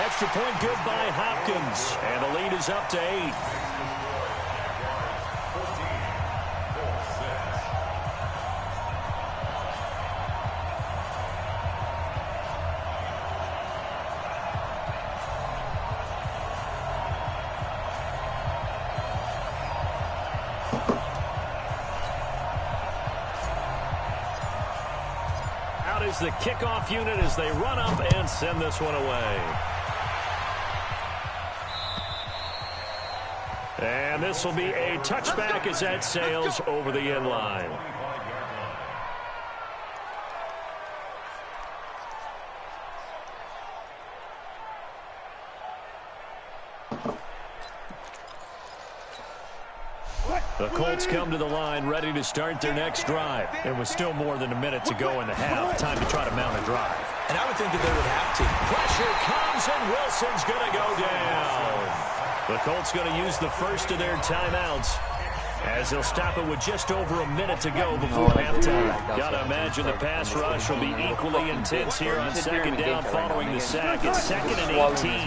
Extra point good by Hopkins. And the lead is up to 8. Out is the kickoff unit as they run up and send this one away. And this will be a touchback as that sails over the end line. The Colts come to the line ready to start their next drive. It was still more than a minute to go in the half. Time to try to mount a drive. And I would think that they would have to. Pressure comes and Wilson's going to go down. The Colts going to use the first of their timeouts as they'll stop it with just over a minute to go before halftime. Got to imagine the pass rush will be equally intense here on second down following the sack. It's 2nd and 18.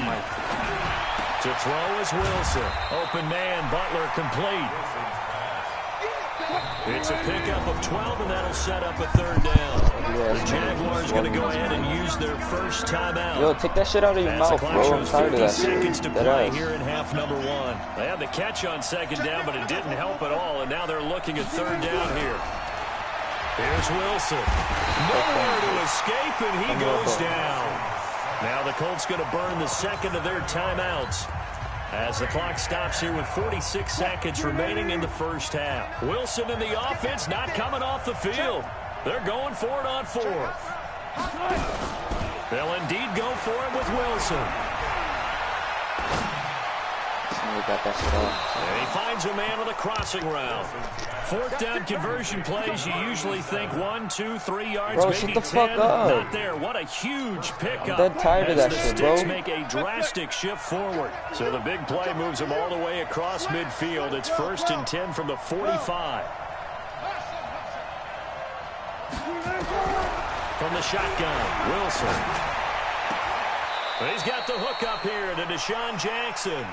To throw is Wilson. Open man, Butler complete. It's a pickup of 12, and that'll set up a 3rd down. The Jaguars going to go ahead and use their first timeout. Yo, take that shit out of your mouth, bro. I'm tired of that. 50 seconds to play here in half number 1. They had the catch on 2nd down, but it didn't help at all, and now they're looking at 3rd down here. Here's Wilson. Nowhere to escape, and he goes down. Now the Colts going to burn the 2nd of their timeouts as the clock stops here with 46 seconds remaining in the first half. Wilson in the offense not coming off the field. They're going for it on 4th. They'll indeed go for it with Wilson. And he finds a man on the crossing route. 4th down conversion plays, you usually think 1, 2, 3 yards, bro, maybe 10. Fuck up. Not there. What a huge pickup. I'm dead tired of that shit, bro. Sticks make a drastic shift forward. So the big play moves him all the way across midfield. It's 1st and 10 from the 45. From the shotgun, Wilson. He's got the hook up here to Deshaun Jackson.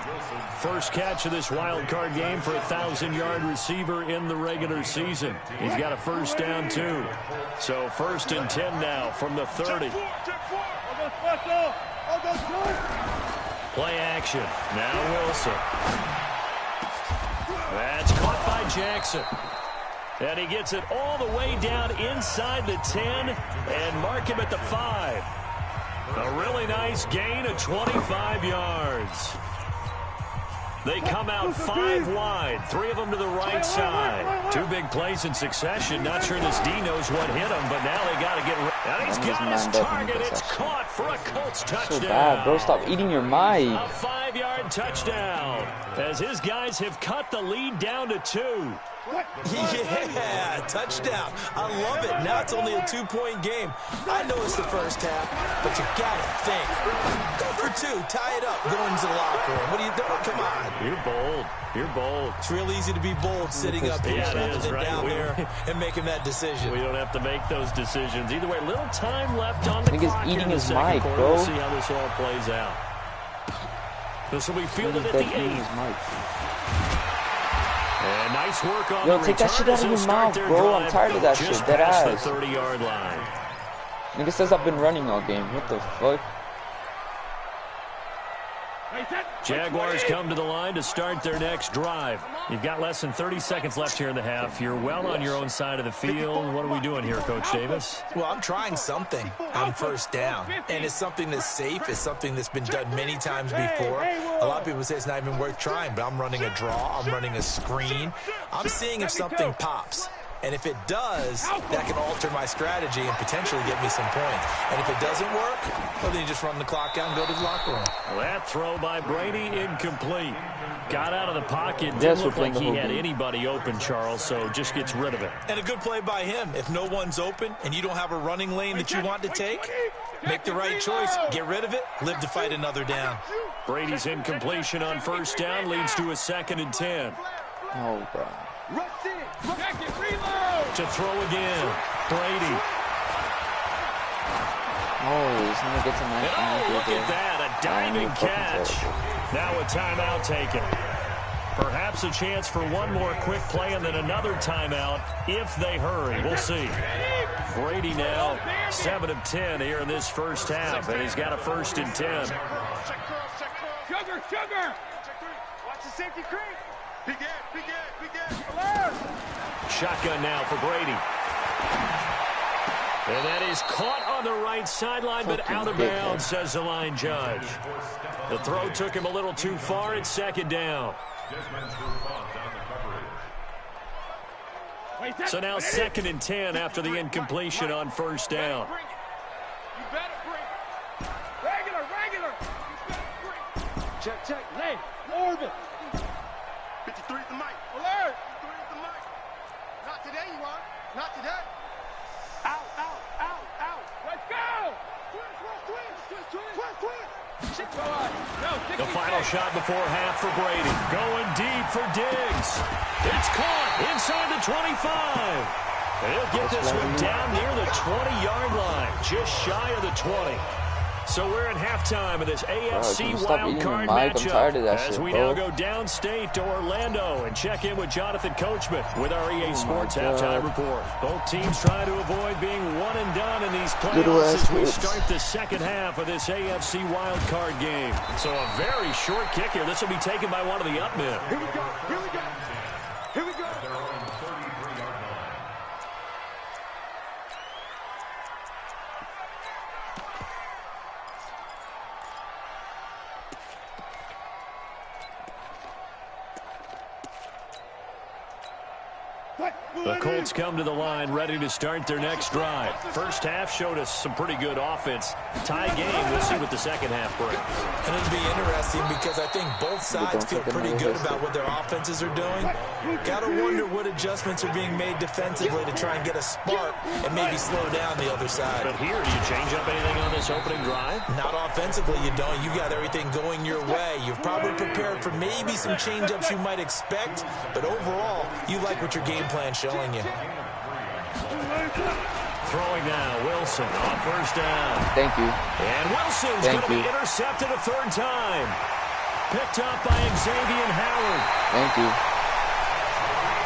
First catch of this wild card game for a 1,000-yard receiver in the regular season. He's got a 1st down, too. So 1st and 10 now from the 30. Play action. Now Wilson. That's caught by Jackson. And he gets it all the way down inside the 10 and mark him at the 5. A really nice gain of 25 yards. They come out 5 wide, 3 of them to the right side. 2 big plays in succession. Not sure this D knows what hit him, but now they got to get. And he's got his target. It's caught for a Colts touchdown. So bad, bro. Stop eating your mic. A 5-yard touchdown as his guys have cut the lead down to 2. Yeah, touchdown. I love it. Now it's only a 2-point game. I know it's the first half, but you got to think. Go for 2. Tie it up. Go into the locker room. What are you doing? Come on. You're bold. You're bold. It's real easy to be bold sitting up here down there and making that decision. We don't have to make those decisions. Either way, little time left on the clock eating in the his second mic, quarter. bro. We'll see how this all plays out. This will be fielded at the 8. And nice work on the take that shit out of your mouth, bro. I'm tired of that shit. Dead ass. The 30-yard line. Nigga says I've been running all game. What the fuck? Jaguars come to the line to start their next drive. You've got less than 30 seconds left here in the half. You're well on your own side of the field. What are we doing here, Coach Davis? Well, I'm trying something on 1st down. And it's something that's safe. It's something that's been done many times before. A lot of people say it's not even worth trying, but I'm running a draw. I'm running a screen. I'm seeing if something pops. And if it does, that can alter my strategy and potentially get me some points. And if it doesn't work, well, then you just run the clock out and go to the locker room. That throw by Brady incomplete. Got out of the pocket. Didn't look like he had anybody open, Charles, so just gets rid of it. And a good play by him. If no one's open and you don't have a running lane that you want to take, make the right choice. Get rid of it. Live to fight another down. Brady's incompletion on 1st down leads to a 2nd and 10. Oh, bro. To throw again. Brady. Oh, he's gonna get some action. Oh, look at that. A diving catch. Now a timeout taken. Perhaps a chance for one more quick play and then another timeout if they hurry. We'll see. Brady now 7 of 10 here in this first half, and he's got a 1st and 10. Sugar! Watch the safety creep. Big Ed. Shotgun now for Brady. And that is caught on the right sideline, but out of bounds, says the line judge. The throw took him a little too far. It's 2nd down. So now 2nd and 10 after the incompletion on 1st down. You better bring. Regular. Check. Lay. Orbit. 53 at the mic. Alert. 53 at the mic. Not today, you are. Not today. Out. Let's go. Twins. The final shot before half for Brady. Going deep for Diggs. It's caught inside the 25. And he'll get this one down near the 20-yard line, just shy of the 20. So we're at halftime of this AFC wildcard matchup as we now go downstate to Orlando and check in with Jonathan Coachman with our EA Sports halftime report. Both teams trying to avoid being one and done in these playoffs as we start the second half of this AFC wildcard game. So a very short kick here. This will be taken by one of the up men. Here we go. The Colts come to the line ready to start their next drive. First half showed us some pretty good offense. Tie game, we'll see what the second half brings. And it'll be interesting because I think both sides feel pretty good about what their offenses are doing. Got to wonder what adjustments are being made defensively to try and get a spark and maybe slow down the other side. But here, do you change up anything on this opening drive? Not offensively, you don't. You got everything going your way. You've probably prepared for maybe some change-ups you might expect, but overall, you like what your game plan showing you. Throwing now, Wilson on 1st down. Thank you. And Wilson's going to be intercepted a 3rd time. Picked up by Xavier Howard. Thank you.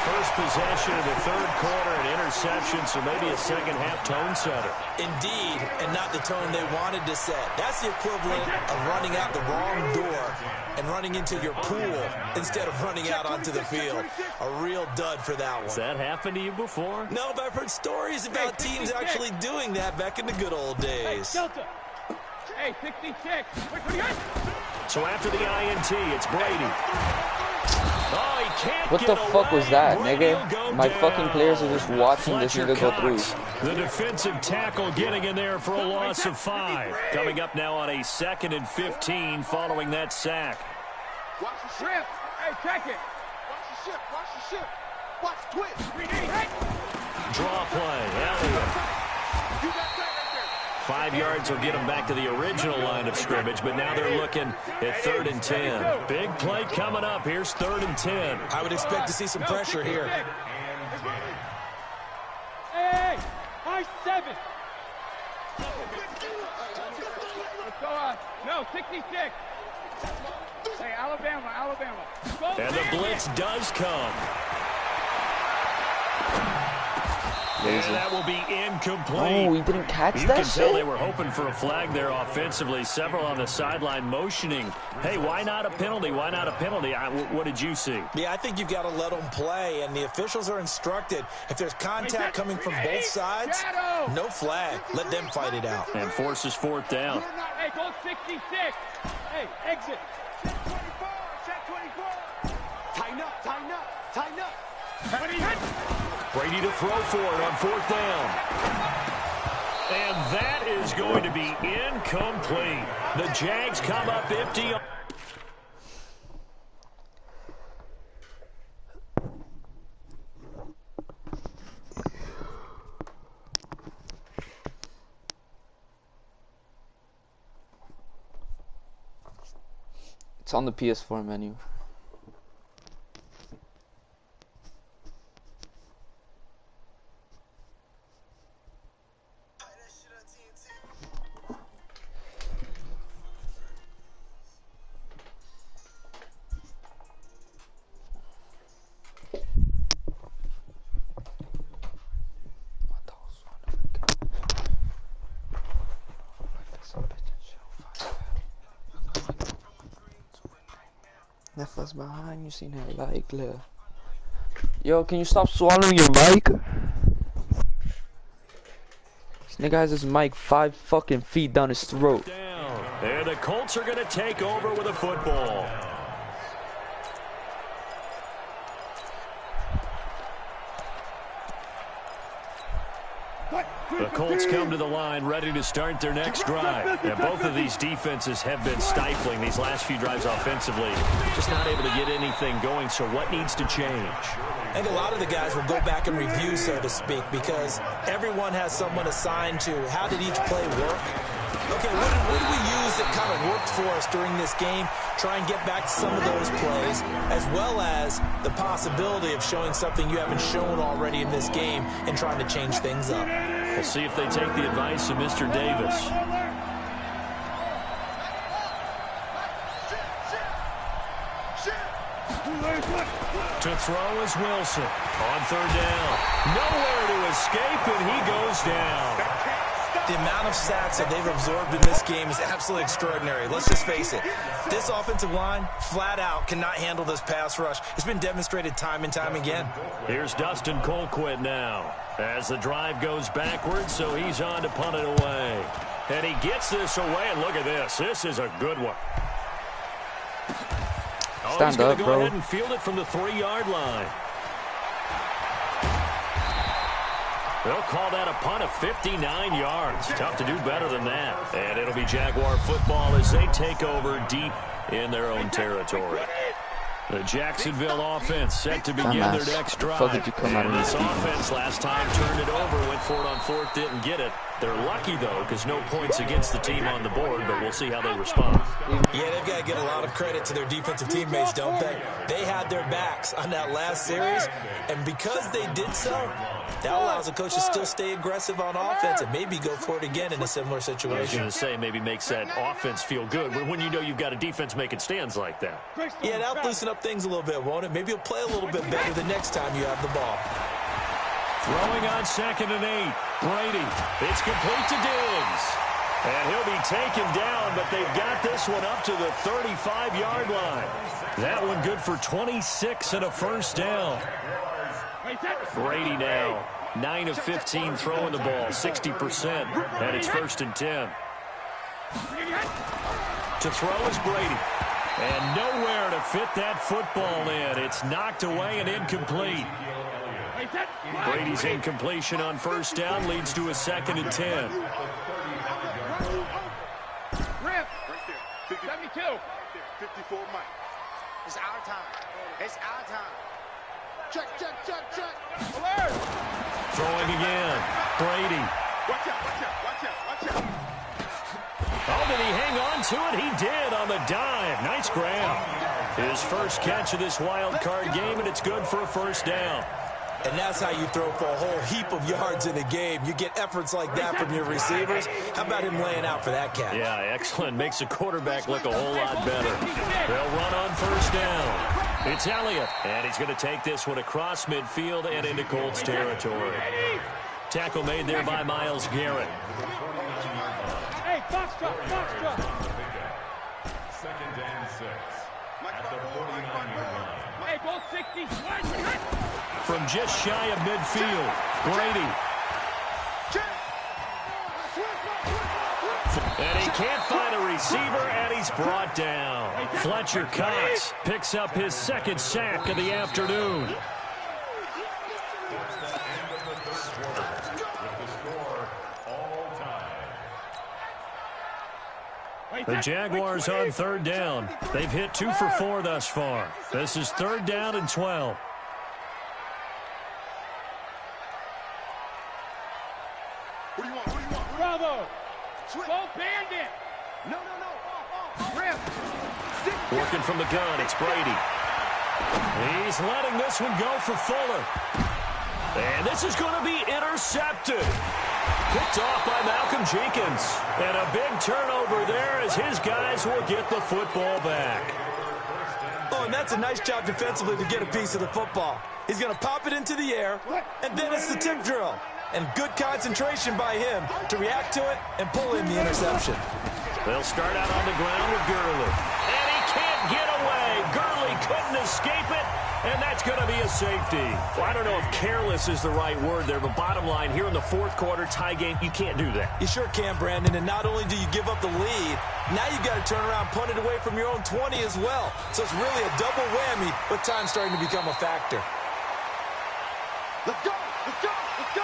First possession of the 3rd quarter, an interception, so maybe a second half tone setter. Indeed, and not the tone they wanted to set. That's the equivalent of running out the wrong door and running into your pool instead of running out onto the field. A real dud for that one. Has that happened to you before? No, but I've heard stories about teams actually doing that back in the good old days. Hey, 66. So after the INT, it's Brady. Oh, he can't What the fuck was that, nigga? My down. fucking players are just watching Fletcher this nigga go Cox, through. the defensive tackle getting in there for a loss of 5. Coming up now on a 2nd and 15 following that sack. Watch the ship. Hey, check it. Watch the ship. Watch the twist. Draw play, Elliott. 5 yards will get them back to the original line of scrimmage, but now they're looking at 3rd and 10. Big play coming up. Here's 3rd and 10. I would expect to see some pressure here. Hey, I-7. Let's go on. No, 66. Hey, Alabama. And the blitz does come. And that will be incomplete. Oh, he didn't catch you that can shit? tell they were hoping for a flag there offensively. Several on the sideline motioning. Hey, why not a penalty? Why not a penalty? What did you see? Yeah, I think you've got to let them play, and the officials are instructed. If there's contact coming from both sides, no flag. Let them fight it out. And forces 4th down. Hey, go 66. Hey, exit. Check 24. Tighten up. Brady to throw for it on 4th down. And that is going to be incomplete. The Jags come up empty. It's on the PS4 menu. That fuss behind you, seen that light glare. Yo, can you stop swallowing your mic? This nigga has his mic 5 fucking feet down his throat. And the Colts are gonna take over with a football. The Colts come to the line ready to start their next drive. And both of these defenses have been stifling these last few drives offensively. Just not able to get anything going, so what needs to change? I think a lot of the guys will go back and review, so to speak, because everyone has someone assigned to how did each play work. Okay, what did we use that kind of worked for us during this game? Try and get back to some of those plays, as well as the possibility of showing something you haven't shown already in this game and trying to change things up. We'll see if they take the advice of Mr. Davis. To throw is Wilson. On third down. Nowhere to escape, and he goes down. The amount of sacks that they've absorbed in this game is absolutely extraordinary. Let's just face it. This offensive line, flat out, cannot handle this pass rush. It's been demonstrated time and time again. Here's Dustin Colquitt now as the drive goes backwards, so he's on to punt it away. And he gets this away, and look at this. This is a good one. Stand up, go bro. ahead and field it from the 3-yard line. They'll call that a punt of 59 yards. Tough to do better than that. And it'll be Jaguar football as they take over deep in their own territory. The Jacksonville offense set to begin their next drive. And this offense last time turned it over, went for it on fourth, didn't get it. They're lucky, though, because no points against the team on the board, but we'll see how they respond. Yeah, they've got to give a lot of credit to their defensive teammates, don't they? They had their backs on that last series, and because they did so, that allows the coach to still stay aggressive on offense and maybe go for it again in a similar situation. I was going to say, maybe makes that offense feel good, but when you know you've got a defense making stands like that. Yeah, that'll loosen up things a little bit, won't it? Maybe you'll play a little bit better the next time you have the ball. Throwing on 2nd and 8. Brady. It's complete to Diggs. And he'll be taken down, but they've got this one up to the 35-yard line. That one good for 26 and a first down. Brady now 9 of 15 throwing the ball, 60%, and it's 1st and 10. To throw is Brady. And nowhere to fit that football in. It's knocked away and incomplete. Brady's incompletion on first down leads to a 2nd and 10. Rip. 72. 54 Mike. It's our time. It's our time. Check. Alert. Throwing again. Brady. Watch out. Oh, did he hang on to it? He did on the dive. Nice grab. His first catch of this wild card game, and it's good for a first down. And that's how you throw for a whole heap of yards in a game. You get efforts like that from your receivers. How about him laying out for that catch? Yeah, excellent. Makes the quarterback look a whole lot better. They'll run on first down. It's Elliott, and he's going to take this one across midfield and into Colts territory. Tackle made there by Myles Garrett. Hey, box truck. 2nd and 6 at the 49-yard line. Hey, goal 60. From just shy of midfield, Brady. And he can't find a receiver, and he's brought down. Fletcher Cox picks up his 2nd sack of the afternoon. The Jaguars on 3rd down. They've hit 2 for 4 thus far. This is 3rd down and 12. What do you want? Bravo. Go bandit. No. Rip. Working from the gun, it's Brady. He's letting this one go for Fuller. And this is going to be intercepted. Picked off by Malcolm Jenkins. And a big turnover there as his guys will get the football back. Oh, and that's a nice job defensively to get a piece of the football. He's going to pop it into the air, and then it's the tip drill. And good concentration by him to react to it and pull in the interception. They'll start out on the ground with Gurley. And he can't get away. Gurley And that's going to be a safety. Well, I don't know if careless is the right word there, but bottom line, here in the fourth quarter, tie game, you can't do that. You sure can, Brandon, and not only do you give up the lead, now you got to turn around, punt it away from your own 20 as well. So it's really a double whammy, but time's starting to become a factor. Let's go! Let's go! Let's go!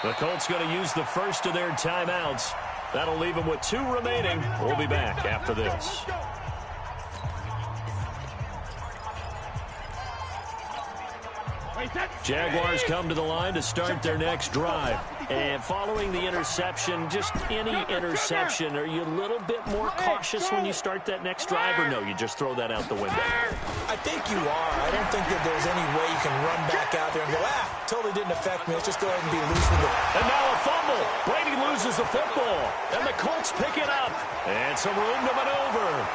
The Colts going to use the first of their timeouts. That'll leave them with 2 remaining. We'll be back after this. Jaguars come to the line to start their next drive. And following the interception, just any interception, are you a little bit more cautious when you start that next drive, or no, you just throw that out the window? I think you are. I don't think that there's any way you can run back out there and go, totally didn't affect me. Let's just go ahead and be loose with it. And now a fumble. Brady loses the football. And the Colts pick it up. And some room to maneuver.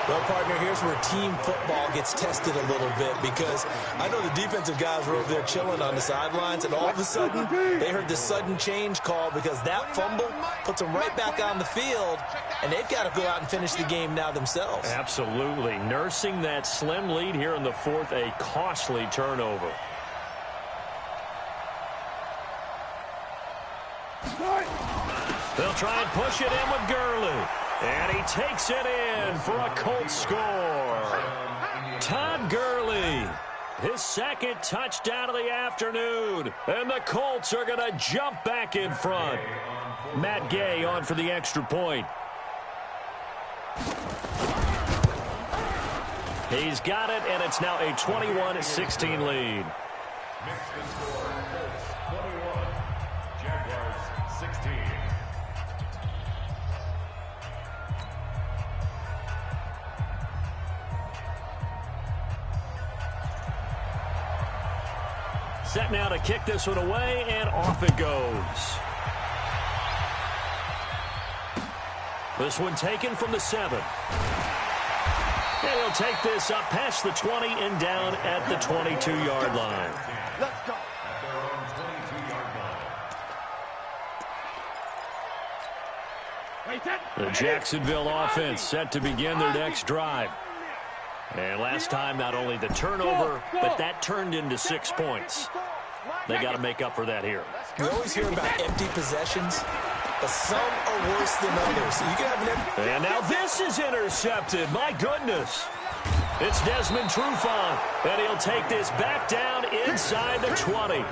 Well, partner, here's where team football gets tested a little bit, because I know the defensive guys were over there chilling on the sidelines, and all of a sudden they heard this sudden change call because that fumble puts them right back on the field, and they've got to go out and finish the game now themselves. Absolutely. Nursing that slim lead here in the fourth, a costly turnover. They'll try and push it in with Gurley. And he takes it in for a Colts score. Todd Gurley, his second touchdown of the afternoon. And the Colts are going to jump back in front. Matt Gay on for the extra point. He's got it, and it's now a 21-16 lead. Mexican score, Colts 21, Jaguars 16. Set now to kick this one away, and off it goes. This one taken from the 7. And he'll take this up past the 20 and down at the 22-yard line. Let's go! At their own 22-yard line. The Jacksonville offense set to begin their next drive. And last time, not only the turnover, but that turned into 6 points. They got to make up for that here. We always hear about empty possessions, but some are worse than others. You can have an empty... And now this is intercepted. My goodness. It's Desmond Trufant, and he'll take this back down inside the 20.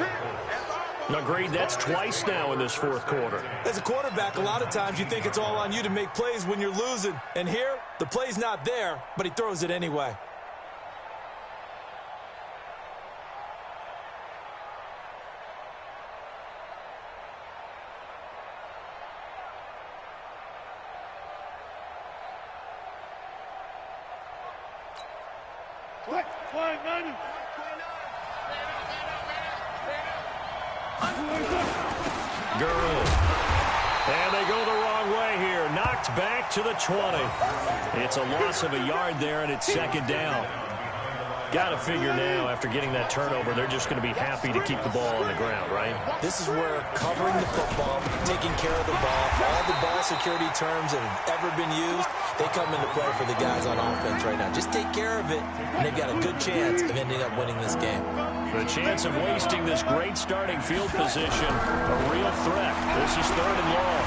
Agreed, that's twice now in this fourth quarter. As a quarterback, a lot of times you think it's all on you to make plays when you're losing. And here, the play's not there, but he throws it anyway. Gurley. And they go the wrong way here. Knocked back to the 20. It's a loss of a yard there, and it's second down. Got to figure now, after getting that turnover, they're just going to be happy to keep the ball on the ground, right? This is where covering the football, taking care of the ball, all the ball security terms that have ever been used, they come into play for the guys on offense right now. Just take care of it, and they've got a good chance of ending up winning this game. The chance of wasting this great starting field position, a real threat. This is third and long.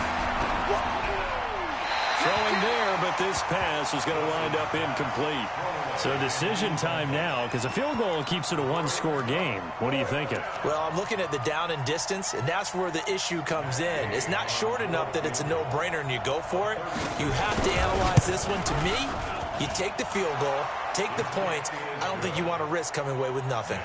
Throwing there, but this pass is going to wind up incomplete. So decision time now, because a field goal keeps it a one-score game. What are you thinking? Well, I'm looking at the down and distance, and that's where the issue comes in. It's not short enough that it's a no-brainer and you go for it. You have to analyze this one. To me, you take the field goal, take the points. I don't think you want to risk coming away with nothing.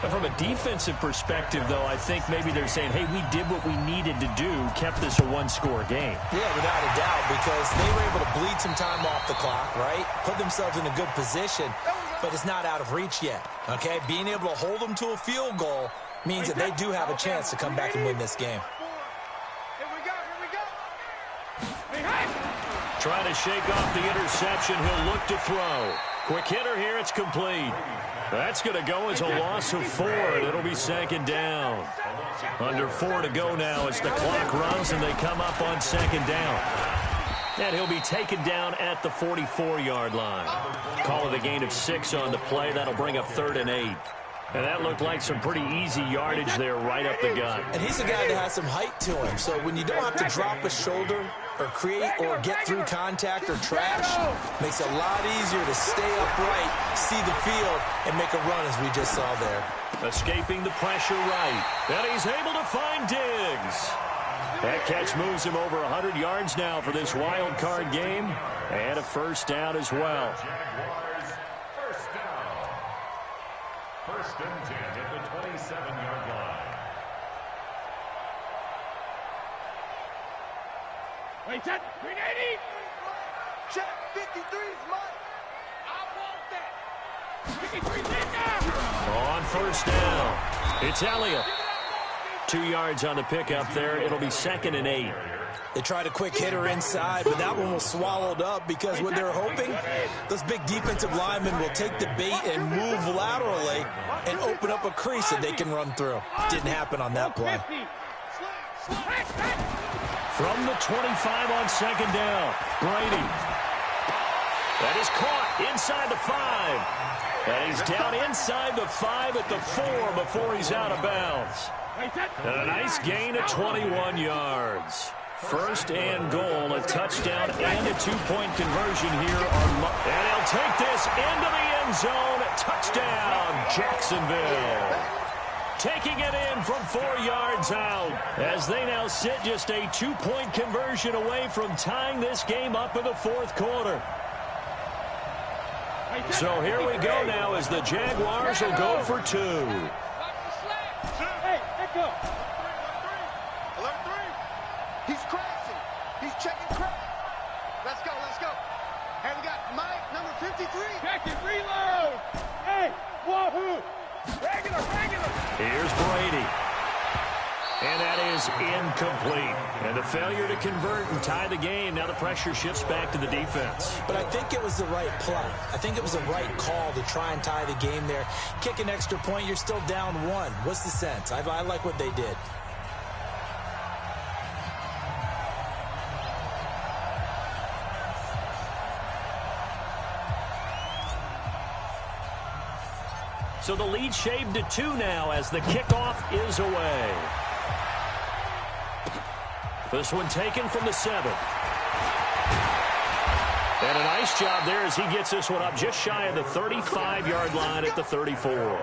But from a defensive perspective, though, I think maybe they're saying, hey, we did what we needed to do, kept this a one-score game. Yeah, without a doubt, because they were able to bleed some time off the clock, right? Put themselves in a good position, but it's not out of reach yet, okay? Being able to hold them to a field goal means that they do have a chance to come back and win this game. Trying to shake off the interception. He'll look to throw. Quick hitter here. It's complete. That's going to go as a loss of 4, and it'll be second down. Under 4 to go now as the clock runs, and they come up on second down. And he'll be taken down at the 44-yard line. Call it a gain of 6 on the play. That'll bring up 3rd and 8. And that looked like some pretty easy yardage there right up the gut. And he's a guy that has some height to him, so when you don't have to drop a shoulder or create or get through contact or trash, makes it a lot easier to stay upright, see the field, and make a run as we just saw there. Escaping the pressure right. And he's able to find Diggs. That catch moves him over 100 yards now for this wild card game. And a first down as well. Jaguars, first down. First and 10 at the 27-yard line. Wait, set. 380. Check. 53's mine. I want that. 53's in there. On first down, it's Elliott. 2 yards on the pickup there. It'll be 2nd and 8. They tried a quick hitter inside, but that one was swallowed up because what they're hoping, those big defensive linemen will take the bait and move laterally and open up a crease that they can run through. Didn't happen on that play. From the 25 on second down, Brady. That is caught inside the 5. And he's down inside the 5 at the 4 before he's out of bounds. And a nice gain of 21 yards. First and goal, a touchdown and a 2-point conversion here on. And he'll take this into the end zone. Touchdown, Jacksonville. Taking it in from 4 yards out as they now sit just a 2-point conversion away from tying this game up in the 4th quarter. So here we go now as the Jaguars will go for 2. Hey, let go. Alert 3. He's crashing. He's checking crash. Let's go, let's go. And we got Mike, number 53. Check it, reload. Hey, wahoo. Regular. Here's Brady. And that is incomplete. And a failure to convert and tie the game. Now the pressure shifts back to the defense. But I think it was the right play. I think it was the right call to try and tie the game there. Kick an extra point, you're still down 1. What's the sense? I like what they did. So the lead shaved to 2 now as the kickoff is away. This one taken from the 7. And a nice job there as he gets this one up just shy of the 35-yard line at the 34.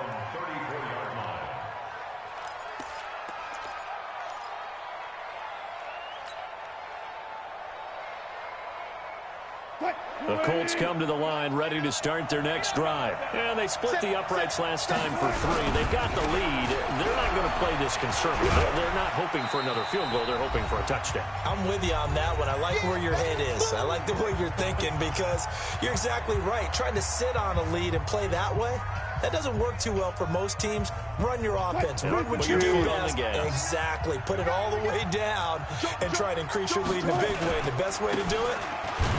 The Colts come to the line ready to start their next drive. And they split the uprights last time for 3. They've got the lead. They're not going to play this conservative. They're not hoping for another field goal. They're hoping for a touchdown. I'm with you on that one. I like where your head is. I like the way you're thinking because you're exactly right. Trying to sit on a lead and play that way, that doesn't work too well for most teams. Run your offense. Run what you do best. Exactly. Put it all the way down and try to increase your lead in a big way. And the best way to do it,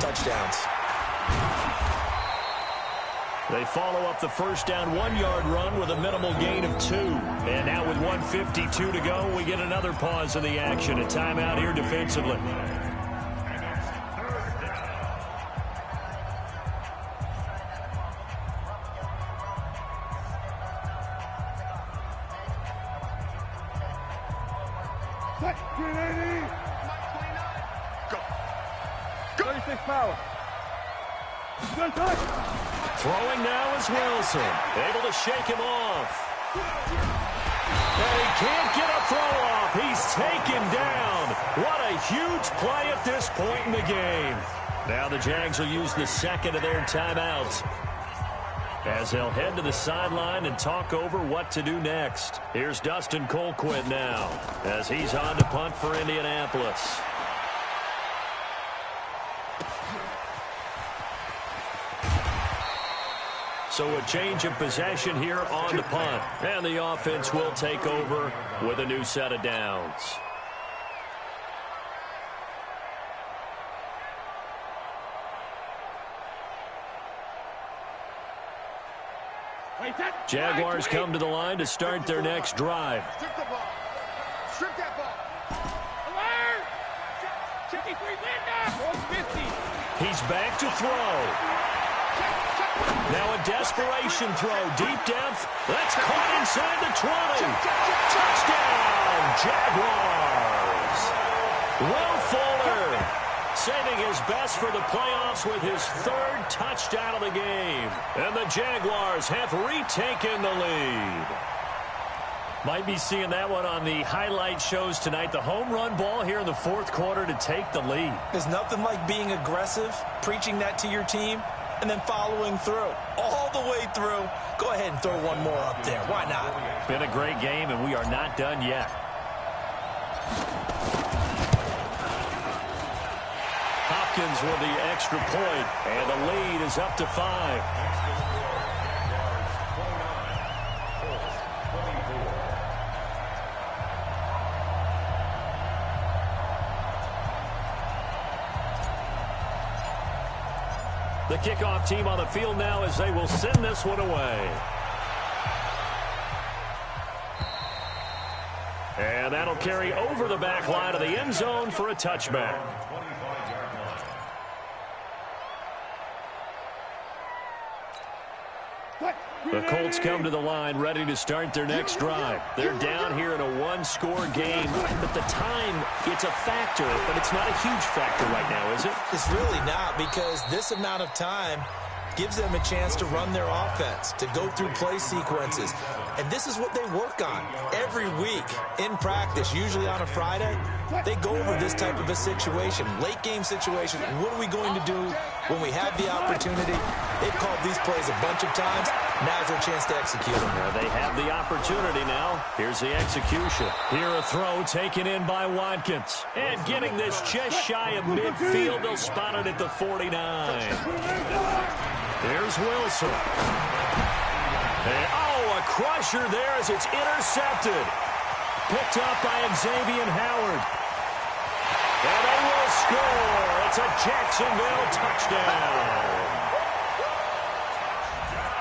touchdowns. They follow up the first down 1-yard run with a minimal gain of 2. And now with 1:52 to go, we get another pause of the action. A timeout here defensively. Go. 36 power. Throwing now is Wilson. Able to shake him off. And he can't get a throw off. He's taken down. What a huge play at this point in the game. Now the Jags will use the second of their timeouts as they'll head to the sideline and talk over what to do next. Here's Dustin Colquitt now as he's on to punt for Indianapolis. So a change of possession here on the punt. And the offense will take over with a new set of downs. Jaguars come to the line to start their next drive. Strip the ball. Strip that ball. Alert! 53 He's back to throw. Now a desperation throw, deep depth. That's caught inside the 20. Touchdown, Jaguars. Will Fuller saving his best for the playoffs with his third touchdown of the game. And the Jaguars have retaken the lead. Might be seeing that one on the highlight shows tonight. The home run ball here in the fourth quarter to take the lead. There's nothing like being aggressive, preaching that to your team, and then following through. All the way through. Go ahead and throw one more up there. Why not? Been a great game, and we are not done yet. Hopkins with the extra point, and the lead is up to 5. The kickoff team on the field now as they will send this one away. And that'll carry over the back line of the end zone for a touchback. The Colts come to the line ready to start their next drive. They're down here in a one-score game, but the time, it's a factor, but it's not a huge factor right now, is it? It's really not, because this amount of time gives them a chance to run their offense, to go through play sequences. And this is what they work on every week in practice, usually on a Friday. They go over this type of a situation, late game situation. What are we going to do when we have the opportunity? They've called these plays a bunch of times. Now's their chance to execute them. They have the opportunity now. Here's the execution. Here a throw taken in by Watkins. And getting this just shy of midfield. They'll spot it at the 49. There's Wilson. And, a crusher there as it's intercepted. Picked up by Xavier Howard. And they will score. It's a Jacksonville touchdown.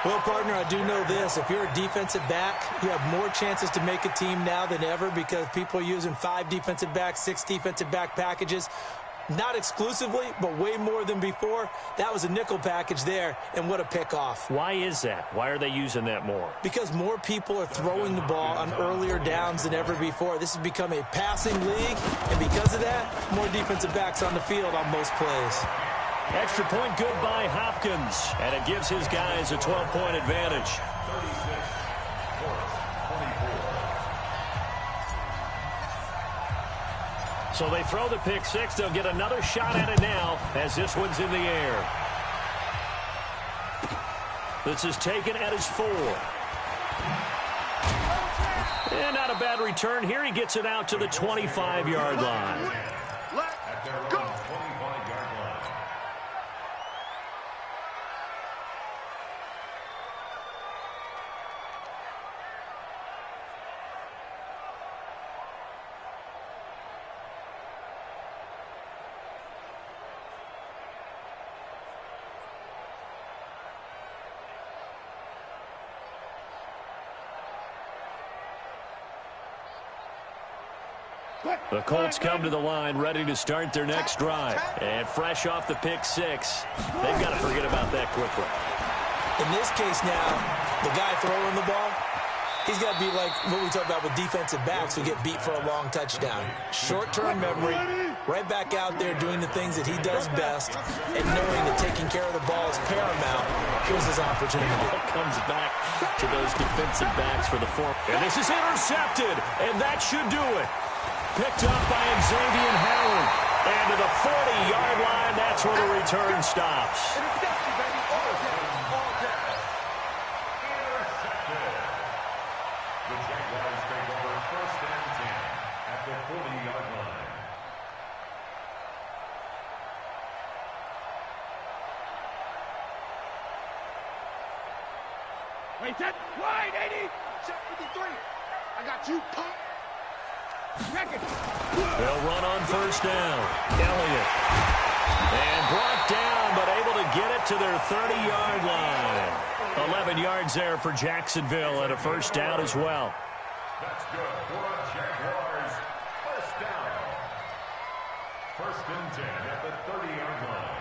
Well, partner, I do know this. If you're a defensive back, you have more chances to make a team now than ever because people are using 5 defensive backs, 6 defensive back packages. Not exclusively, but way more than before. That was a nickel package there, and what a pickoff. Why is that? Why are they using that more? Because more people are throwing the ball on earlier downs than ever before. This has become a passing league, and because of that, more defensive backs on the field on most plays. Extra point good by Hopkins, and it gives his guys a 12-point advantage. So they throw the pick six. They'll get another shot at it now as this one's in the air. This is taken at his 4. And not a bad return here. He gets it out to the 25-yard line. Let's go. The Colts come to the line ready to start their next drive. And fresh off the pick six, they've got to forget about that quickly. In this case now, the guy throwing the ball, he's got to be like what we talk about with defensive backs who get beat for a long touchdown. Short-term memory, right back out there doing the things that he does best, and knowing that taking care of the ball is paramount. Here's his opportunity. Comes back to those defensive backs for the 4. And this is intercepted, and that should do it. Picked up by Xavier Howard. And to the 40-yard line, that's where the return stops. Intercepted. The Jaguars take over 1st and 10 at the 40-yard line. Wait, that wide, 80. Check 53. I got you, punk. They'll run on 1st down. Elliott. And brought down, but able to get it to their 30-yard line. 11 yards there for Jacksonville and a first down as well. That's good for a Jaguars first down. First and 10 at the 30-yard line.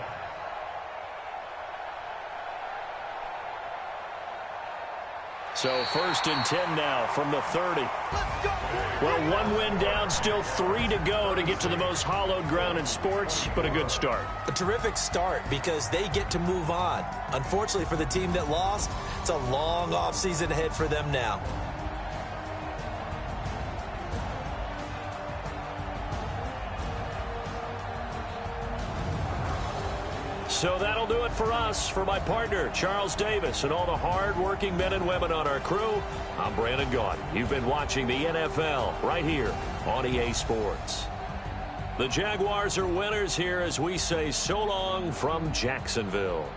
So first and 10 now from the 30. Well, one win down, still 3 to go to get to the most hallowed ground in sports, but a good start. A terrific start because they get to move on. Unfortunately for the team that lost, it's a long offseason ahead for them now. So that'll do it for us. For my partner, Charles Davis, and all the hard-working men and women on our crew, I'm Brandon Gaudin. You've been watching the NFL right here on EA Sports. The Jaguars are winners here as we say so long from Jacksonville.